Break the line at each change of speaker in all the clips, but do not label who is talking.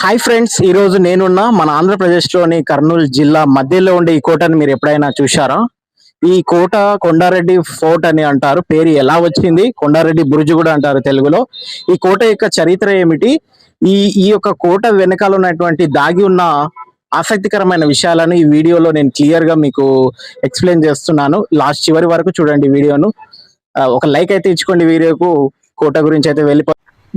Hi friends, ఈ రోజు నేనున్న మన ఆంధ్రప్రదేశ్లోని కర్నూలు జిల్లా మధ్యలో ఉండే ఈ కోటని మీరు ఎప్పుడైనా చూశారా? ఈ కోట కొండారెడ్డి ఫోర్ట్ అని అంటారు. పేరు ఎలా వచ్చింది? కొండారెడ్డి బురుజు కూడా అంటారు తెలుగులో. ఈ కోట యొక్క చరిత్ర ఏమిటి? ఈ ఈ యొక్క కోట వెనకాల ఉన్నటువంటి దాగి ఉన్న ఆసక్తికరమైన విషయాలను ఈ వీడియోలో నేను క్లియర్ గా మీకు ఎక్స్ప్లెయిన్ చేస్తున్నాను. లాస్ట్ చివరి వరకు చూడండి వీడియోను. ఒక లైక్ అయితే ఇచ్చుకోండి వీడియోకు. కోట గురించి అయితే వెళ్ళిపో.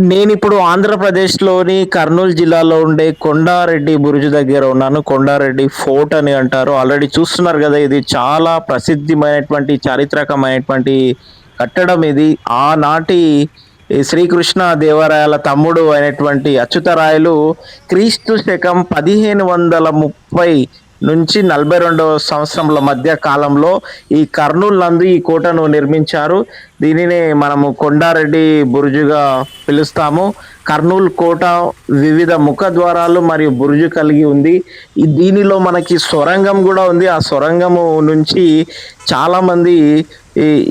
నేను ఇప్పుడు ఆంధ్రప్రదేశ్లోని కర్నూలు జిల్లాలో ఉండే కొండారెడ్డి బురుజు దగ్గర ఉన్నాను. కొండారెడ్డి ఫోర్ట్ అని అంటారు. ఆల్రెడీ చూస్తున్నారు కదా, ఇది చాలా ప్రసిద్ధమైనటువంటి చారిత్రకమైనటువంటి కట్టడం ఇది. ఆనాటి ఈ శ్రీకృష్ణ దేవరాయల తమ్ముడు అయినటువంటి అచ్యుతరాయలు క్రీస్తు శకం 1530 నుంచి 42వ సంవత్సరంల మధ్య కాలంలో ఈ కర్నూలు నందు ఈ కోటను నిర్మించారు. దీనినే మనము కొండారెడ్డి బురుజుగా పిలుస్తాము. కర్నూలు కోట వివిధ ముఖద్వారాలు మరియు బురుజు కలిగి ఉంది. దీనిలో మనకి సొరంగం కూడా ఉంది. ఆ సొరంగము నుంచి చాలామంది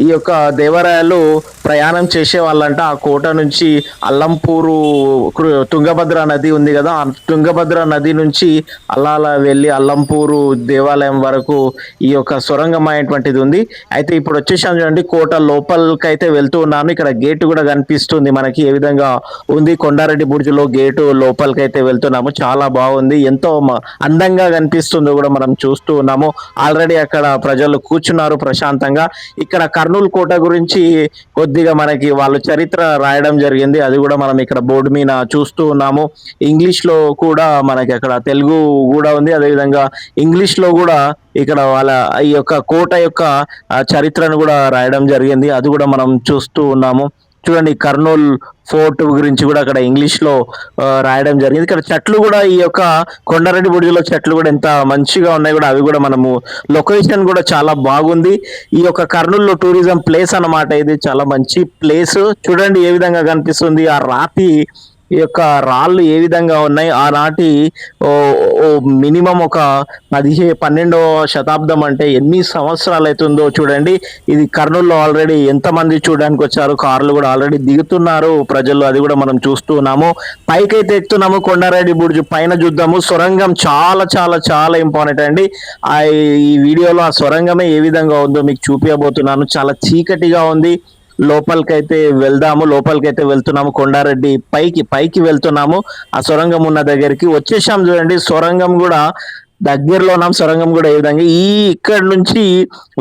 ఈ యొక్క దేవరాయలు ప్రయాణం చేసే వాళ్ళంట. ఆ కోట నుంచి అల్లంపూరు తుంగభద్ర నది ఉంది కదా, ఆ తుంగభద్ర నది నుంచి అలా వెళ్ళి అల్లంపూరు దేవాలయం వరకు ఈ యొక్క సొరంగం అనేటువంటిది ఉంది. అయితే ఇప్పుడు వచ్చేసాను చూడండి, కోట లోపలికైతే వెళ్తూ ఉన్నాను. ఇక్కడ గేటు కూడా కనిపిస్తుంది మనకి ఏ విధంగా ఉంది. కొండారెడ్డి బుర్జులో గేటు లోపలికైతే వెళ్తున్నాము. చాలా బాగుంది, ఎంతో అందంగా కనిపిస్తుందో కూడా మనం చూస్తూ ఉన్నాము. ఆల్రెడీ అక్కడ ప్రజలు కూర్చున్నారు ప్రశాంతంగా. ఇక్కడ కర్నూలు కోట గురించి కొద్దిగా మనకి వాళ్ళు చరిత్ర రాయడం జరిగింది. అది కూడా మనం ఇక్కడ బోర్డు మీద చూస్తూ ఉన్నాము. ఇంగ్లీష్ లో కూడా మనకి అక్కడ తెలుగు కూడా ఉంది. అదేవిధంగా ఇంగ్లీష్ లో కూడా ఇక్కడ వాళ్ళ ఈ యొక్క కోట యొక్క చరిత్రను కూడా రాయడం జరిగింది. అది కూడా మనం చూస్తూ ఉన్నాము. చూడండి, కర్నూలు ఫోర్ట్ గురించి కూడా అక్కడ ఇంగ్లీష్ లో రాయడం జరిగింది. ఇక్కడ చెట్లు కూడా ఈ యొక్క కొండారెడ్డి బుడిలో చెట్లు కూడా ఎంత మంచిగా ఉన్నాయి కూడా, అవి కూడా మనము లొకేషన్ కూడా చాలా బాగుంది. ఈ యొక్క కర్నూలులో టూరిజం ప్లేస్ అన్నమాట. ఇది చాలా మంచి ప్లేస్. చూడండి ఏ విధంగా కనిపిస్తుంది. ఆ రాతి ఈ యొక్క రాళ్ళు ఏ విధంగా ఉన్నాయి. ఆనాటి మినిమం ఒక 12వ శతాబ్దం, అంటే ఎన్ని సంవత్సరాలు అవుతుందో చూడండి. ఇది కర్నూలులో ఆల్రెడీ ఎంతమంది చూడడానికి వచ్చారు, కార్లు కూడా ఆల్రెడీ దిగుతున్నారు ప్రజలు, అది కూడా మనం చూస్తూ ఉన్నాము. పైకైతే ఎక్కుతున్నాము. కొండారెడ్డి బుర్జు పైన చూద్దాము. సొరంగం చాలా చాలా చాలా ఇంపార్టెంట్ అండి. ఈ వీడియోలో ఆ సొరంగమే ఏ విధంగా ఉందో మీకు చూపించబోతున్నాను. చాలా చీకటిగా ఉంది. లోపలికైతే వెళ్దాము. లోపలికైతే వెళ్తున్నాము. కొండారెడ్డి పైకి వెళ్తున్నాము. ఆ సొరంగం ఉన్న దగ్గరికి వచ్చేసాం. చూడండి, సొరంగం కూడా దగ్గరలో ఉన్నాం. సొరంగం కూడా ఏ విధంగా ఇక్కడ నుంచి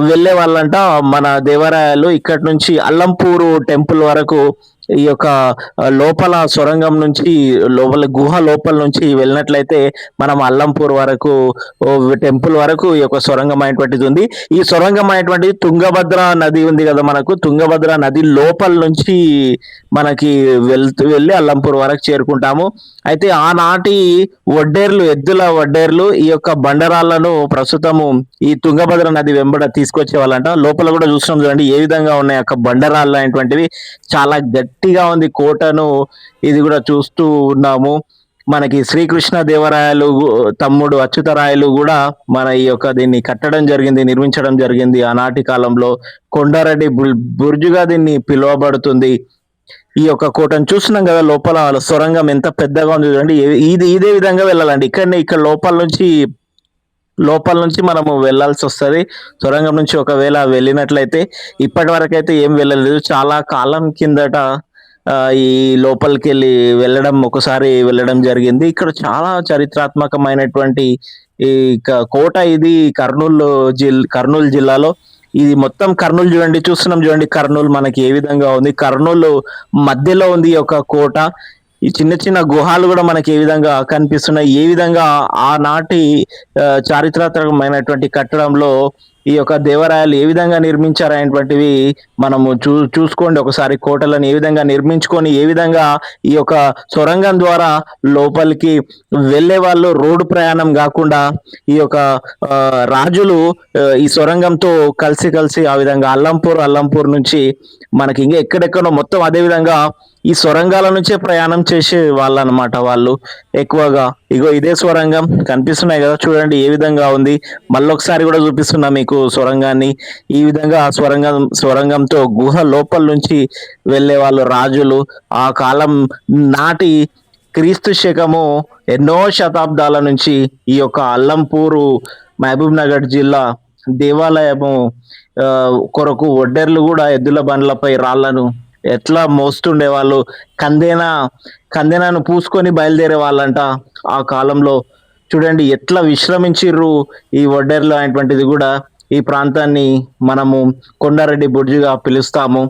వెళ్ళే వాళ్ళంట మన దేవరాయలు. ఇక్కడ నుంచి అల్లంపూరు టెంపుల్ వరకు ఈ యొక్క లోపల సొరంగం నుంచి లోపల గుహ లోపల నుంచి వెళ్ళినట్లయితే మనం అల్లంపూర్ వరకు టెంపుల్ వరకు ఈ యొక్క సొరంగం అనేటువంటిది ఉంది. ఈ సొరంగం అనేటువంటిది తుంగభద్ర నది ఉంది కదా మనకు, తుంగభద్ర నది లోపల నుంచి మనకి వెళ్ళి అల్లంపూర్ వరకు చేరుకుంటాము. అయితే ఆనాటి వడ్డేర్లు, ఎద్దుల వడ్డేర్లు ఈ యొక్క బండరాళ్లను ప్రస్తుతము ఈ తుంగభద్ర నది వెంబడ తీసుకొచ్చే వాళ్ళంట. లోపల కూడా చూస్తున్నాం చూడండి ఏ విధంగా ఉన్నాయి అక్కడ బండరాళ్ళు అనేటువంటివి. చాలా గట్టిగా ఉంది కోటను. ఇది కూడా చూస్తూ ఉన్నాము. మనకి శ్రీకృష్ణ దేవరాయలు తమ్ముడు అచ్యుతరాయలు కూడా మన ఈ యొక్క దీన్ని కట్టడం జరిగింది, నిర్మించడం జరిగింది ఆనాటి కాలంలో. కొండారెడ్డి బుర్జుగా దీన్ని పిలువబడుతుంది. ఈ యొక్క కోటను చూస్తున్నాం కదా, లోపల సొరంగం ఎంత పెద్దగా ఉంది చూడండి. ఇదే విధంగా వెళ్ళాలండి. ఇక్కడ లోపల నుంచి మనము వెళ్ళాల్సి వస్తుంది. సొరంగం నుంచి ఒకవేళ వెళ్ళినట్లయితే, ఇప్పటి వరకు అయితే ఏం వెళ్ళలేదు. చాలా కాలం కిందట ఈ లోపలికి ఒకసారి వెళ్ళడం జరిగింది. ఇక్కడ చాలా చరిత్రాత్మకమైనటువంటి ఈ కోట. ఇది కర్నూలు జిల్లాలో. ఇది మొత్తం కర్నూలు చూడండి, చూస్తున్నాం చూడండి. కర్నూలు మనకి ఏ విధంగా ఉంది. కర్నూలు మధ్యలో ఉంది ఈ యొక్క కోట. ఈ చిన్న చిన్న గుహాలు కూడా మనకి ఏ విధంగా కనిపిస్తున్నాయి. ఏ విధంగా ఆనాటి చారిత్రాత్మకమైనటువంటి కట్టడంలో ఈ యొక్క దేవరాయలు ఏ విధంగా నిర్మించారనేటువంటివి మనము చూసుకోండి ఒకసారి. కోటలను ఏ విధంగా నిర్మించుకొని, ఏ విధంగా ఈ యొక్క సొరంగం ద్వారా లోపలికి వెళ్ళే వాళ్ళు రోడ్డు ప్రయాణం కాకుండా ఈ యొక్క రాజులు ఈ సొరంగంతో కలిసి ఆ విధంగా అల్లంపూర్ నుంచి మనకి ఇంకా ఎక్కడెక్కడో మొత్తం అదే విధంగా ఈ సొరంగాల నుంచే ప్రయాణం చేసే వాళ్ళు అనమాట. వాళ్ళు ఎక్కువగా ఇదే సొరంగం కనిపిస్తున్నాయి కదా, చూడండి ఏ విధంగా ఉంది. మళ్ళొకసారి కూడా చూపిస్తున్నా మీకు సొరంగాన్ని. ఈ విధంగా సొరంగంతో గుహ లోపల నుంచి వెళ్ళే వాళ్ళు రాజులు. ఆ కాలం నాటి క్రీస్తు శకము ఎన్నో శతాబ్దాల నుంచి ఈ యొక్క అల్లంపూరు మహబూబ్ నగర్ జిల్లా దేవాలయము కొరకు ఒడ్డెర్లు కూడా ఎద్దుల బండ్లపై రాళ్లను ఎట్లా మోస్తుండే వాళ్ళు. కందేనా కందెనను పూసుకొని బయలుదేరే వాళ్ళంట ఆ కాలంలో. చూడండి ఎట్లా విశ్రమించిర్రు ఈ ఒడ్డెర్లు అనేటువంటిది కూడా. ఈ ప్రాంతాన్ని మనము కొండారెడ్డి బుర్జుగా పిలుస్తాము.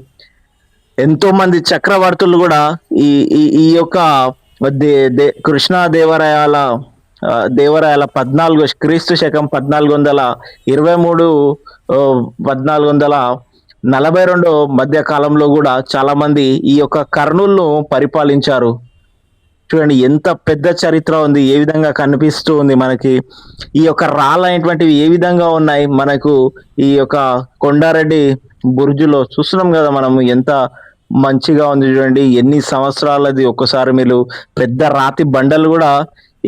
ఎంతో మంది చక్రవర్తులు కూడా ఈ ఈ ఈ యొక్క కృష్ణా దేవరాయాల 14 క్రీస్తు శకం 1423 1442 మధ్య కాలంలో కూడా చాలా మంది ఈ యొక్క కర్నూలును పరిపాలించారు. చూడండి ఎంత పెద్ద చరిత్ర ఉంది, ఏ విధంగా కనిపిస్తూ ఉంది మనకి. ఈ యొక్క రాళ్ళు అనేటువంటివి ఏ విధంగా ఉన్నాయి మనకు ఈ యొక్క కొండారెడ్డి బుర్జులో చూస్తున్నాం కదా మనము. ఎంత మంచిగా ఉంది చూడండి, ఎన్ని సంవత్సరాలది. ఒక్కసారి మీరు పెద్ద రాతి బండలు కూడా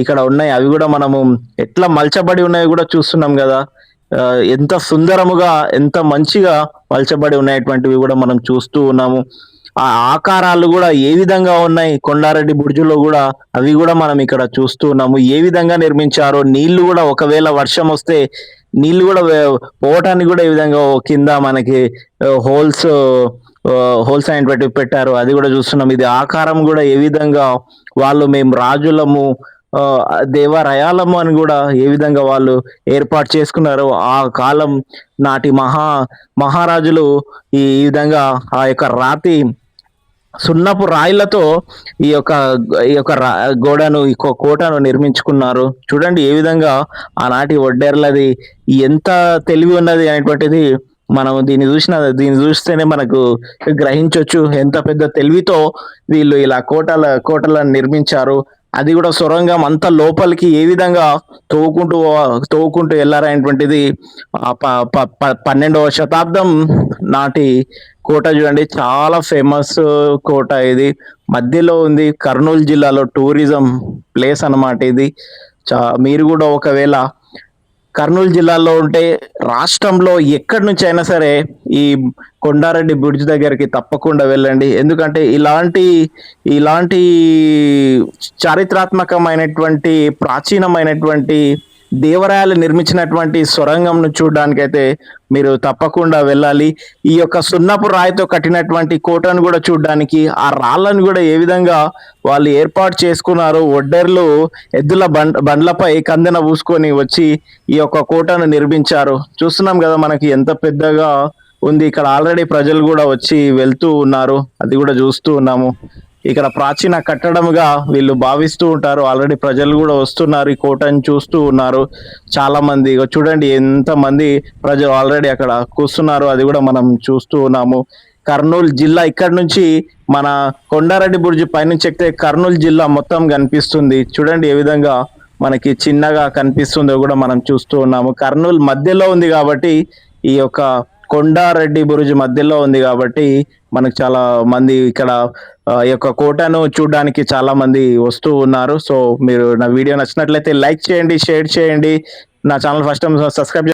ఇక్కడ ఉన్నాయి, అవి కూడా మనము ఎట్లా మలచబడి ఉన్నాయి కూడా చూస్తున్నాం కదా. ఎంత సుందరముగా ఎంత మంచిగా మలచబడి ఉన్నటువంటివి కూడా మనం చూస్తూ ఉన్నాము. ఆ ఆకారాలు కూడా ఏ విధంగా ఉన్నాయి కొండారెడ్డి బుర్జులో కూడా, అవి కూడా మనం ఇక్కడ చూస్తూ ఉన్నాము. ఏ విధంగా నిర్మించారో, నీళ్లు కూడా ఒకవేళ వర్షం వస్తే నీళ్లు కూడా పోవటానికి కూడా ఏ విధంగా కింద మనకి హోల్స్ హోల్స్ అనేటువంటివి పెట్టారు, అది కూడా చూస్తున్నాం. ఇది ఆకారం కూడా ఏ విధంగా వాళ్ళు మేము రాజులము దేవరయాలము అని కూడా ఏ విధంగా వాళ్ళు ఏర్పాటు చేసుకున్నారు. ఆ కాలం నాటి మహారాజులు ఈ విధంగా ఆ యొక్క రాతి సున్నపు రాయిలతో ఈ యొక్క గోడను ఈ కోటను నిర్మించుకున్నారు. చూడండి ఏ విధంగా ఆనాటి ఒడ్డెర్లది ఎంత తెలివి ఉన్నది అనేటువంటిది మనం దీన్ని చూస్తేనే మనకు గ్రహించవచ్చు ఎంత పెద్ద తెలివితో వీళ్ళు ఇలా కోటలను నిర్మించారు. అది కూడా సొరంగం అంత లోపలికి ఏ విధంగా తవ్వుకుంటూ వెళ్ళారనేటువంటిది 12వ శతాబ్దం నాటి కోట. చూడండి చాలా ఫేమస్ కోట ఇది, మధ్యలో ఉంది. కర్నూలు జిల్లాలో టూరిజం ప్లేస్ అన్నమాట ఇది. మీరు కూడా ఒకవేళ కర్నూలు జిల్లాలో ఉంటే రాష్ట్రంలో ఎక్కడి నుంచి అయినా సరే ఈ కొండారెడ్డి బ్రిడ్జ్ దగ్గరికి తప్పకుండా వెళ్ళండి. ఎందుకంటే ఇలాంటి చారిత్రాత్మకమైనటువంటి ప్రాచీనమైనటువంటి దేవరాయలు నిర్మించినటువంటి సొరంగంను చూడడానికైతే మీరు తప్పకుండా వెళ్ళాలి. ఈ యొక్క సున్నపు రాయితో కట్టినటువంటి కోటను కూడా చూడడానికి, ఆ రాళ్ళను కూడా ఏ విధంగా వాళ్ళు ఏర్పాటు చేసుకున్నారు. ఒడ్డెర్లు ఎద్దుల బండ్లపై కందెన పూసుకొని వచ్చి ఈ యొక్క కోటను నిర్మించారు. చూస్తున్నాం కదా మనకి ఎంత పెద్దగా ఉంది. ఇక్కడ ఆల్రెడీ ప్రజలు కూడా వచ్చి వెళ్తూ ఉన్నారు, అది కూడా చూస్తూ ఉన్నాము. ఇక్కడ ప్రాచీన కట్టడంగా వీళ్ళు భావిస్తూ ఉంటారు. ఆల్రెడీ ప్రజలు కూడా వస్తున్నారు, ఈ కోటను చూస్తూ ఉన్నారు చాలా మంది. చూడండి ఎంత మంది ప్రజలు ఆల్రెడీ అక్కడ కూర్చున్నారు, అది కూడా మనం చూస్తూ ఉన్నాము. కర్నూలు జిల్లా ఇక్కడ నుంచి మన కొండారెడ్డి బుర్జు పైనుంచి ఎక్కితే కర్నూలు జిల్లా మొత్తం కనిపిస్తుంది. చూడండి ఏ విధంగా మనకి చిన్నగా కనిపిస్తుందో కూడా మనం చూస్తూ ఉన్నాము. కర్నూలు మధ్యలో ఉంది కాబట్టి, ఈ యొక్క కొండారెడ్డి బురుజు మధ్యలో ఉంది కాబట్టి మనకు చాలా మంది ఇక్కడ ఈ యొక్క కోటను చూడడానికి చాలా మంది వస్తూ ఉన్నారు. సో మీరు నా వీడియో నచ్చినట్లయితే లైక్ చేయండి, షేర్ చేయండి, నా ఛానల్ ఫస్ట్ టైం సబ్స్క్రైబ్